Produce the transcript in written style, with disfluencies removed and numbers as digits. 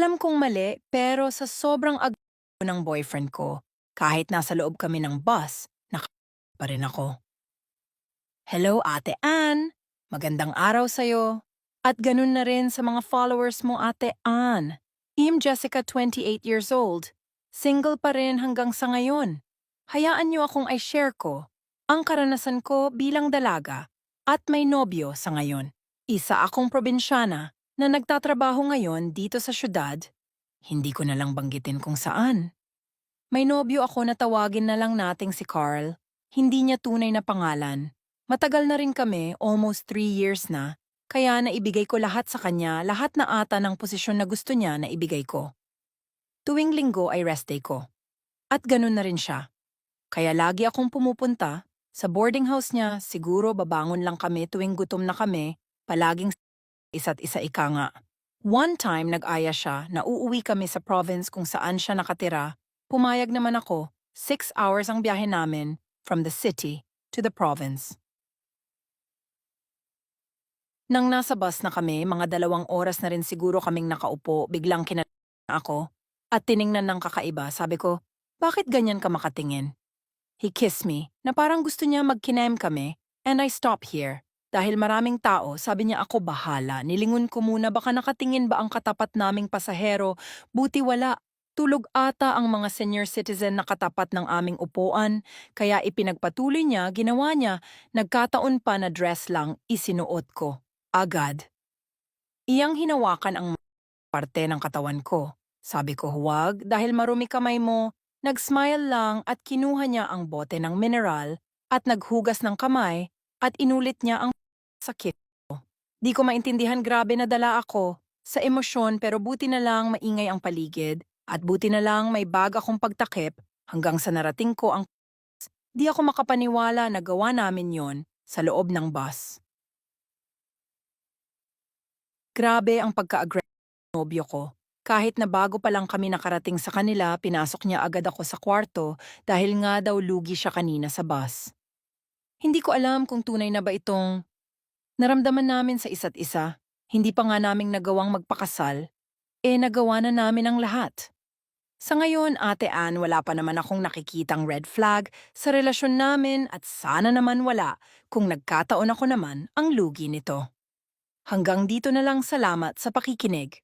Alam kong mali, pero sa sobrang ng boyfriend ko, kahit nasa loob kami ng bus, pa rin ako. Hello, Ate Ann! Magandang araw sa'yo. At ganun na rin sa mga followers mo, Ate Ann. Jessica, 28 years old. Single pa rin hanggang sa ngayon. Hayaan niyo akong i-share ko ang karanasan ko bilang dalaga at may nobyo sa ngayon. Isa akong probinsyana na nagtatrabaho ngayon dito sa syudad. Hindi ko na lang banggitin kung saan. May nobyo ako na tawagin na lang nating si Carl. Hindi niya tunay na pangalan. Matagal na rin kami, almost 3 years na, kaya naibigay ko lahat sa kanya, lahat na ata ng posisyon na gusto niya na ibigay ko. Tuwing linggo ay rest day ko. At ganun na rin siya. Kaya lagi akong pumupunta. Sa boarding house niya, siguro babangon lang kami tuwing gutom na kami, palaging isa't isa ika nga. One time nag-aya siya na uuwi kami sa province kung saan siya nakatira. Pumayag naman ako, 6 hours ang biyahe namin from the city to the province. Nang nasa bus na kami, mga 2 oras na rin siguro kaming nakaupo, biglang ako at tiningnan ng kakaiba. Sabi ko, bakit ganyan ka makatingin? He kissed me na parang gusto niya magkinem kami and I stop here. Dahil maraming tao, sabi niya ako bahala. Nilingon ko muna baka nakatingin ba ang katapat naming pasahero. Buti wala. Tulog ata ang mga senior citizen na katapat ng aming upuan. Kaya ipinagpatuloy niya, ginawa niya. Nagkataon pa na dress lang isinuot ko. Agad. Iyang hinawakan ang parte ng katawan ko. Sabi ko huwag dahil marumi kamay mo. Nag-smile lang at kinuha niya ang bote ng mineral at naghugas ng kamay at inulit niya ang sakit ko. Di ko maintindihan, grabe na dala ako sa emosyon, pero buti na lang maingay ang paligid at buti na lang may bag akong pagtakip hanggang sa narating ko ang di ako makapaniwala na gawa namin yon sa loob ng bus. Grabe ang pagka-aggressive ng nobyo ko. Kahit na bago pa lang kami nakarating sa kanila, pinasok niya agad ako sa kwarto dahil nga daw lugi siya kanina sa bus. Hindi ko alam kung tunay na ba itong naramdaman namin sa isa't isa. Hindi pa nga naming nagawang magpakasal, nagawa na namin ang lahat. Sa ngayon, Ate Ann, wala pa naman akong nakikitang red flag sa relasyon namin at sana naman wala kung nagkataon ako naman ang lugi nito. Hanggang dito na lang, salamat sa pakikinig.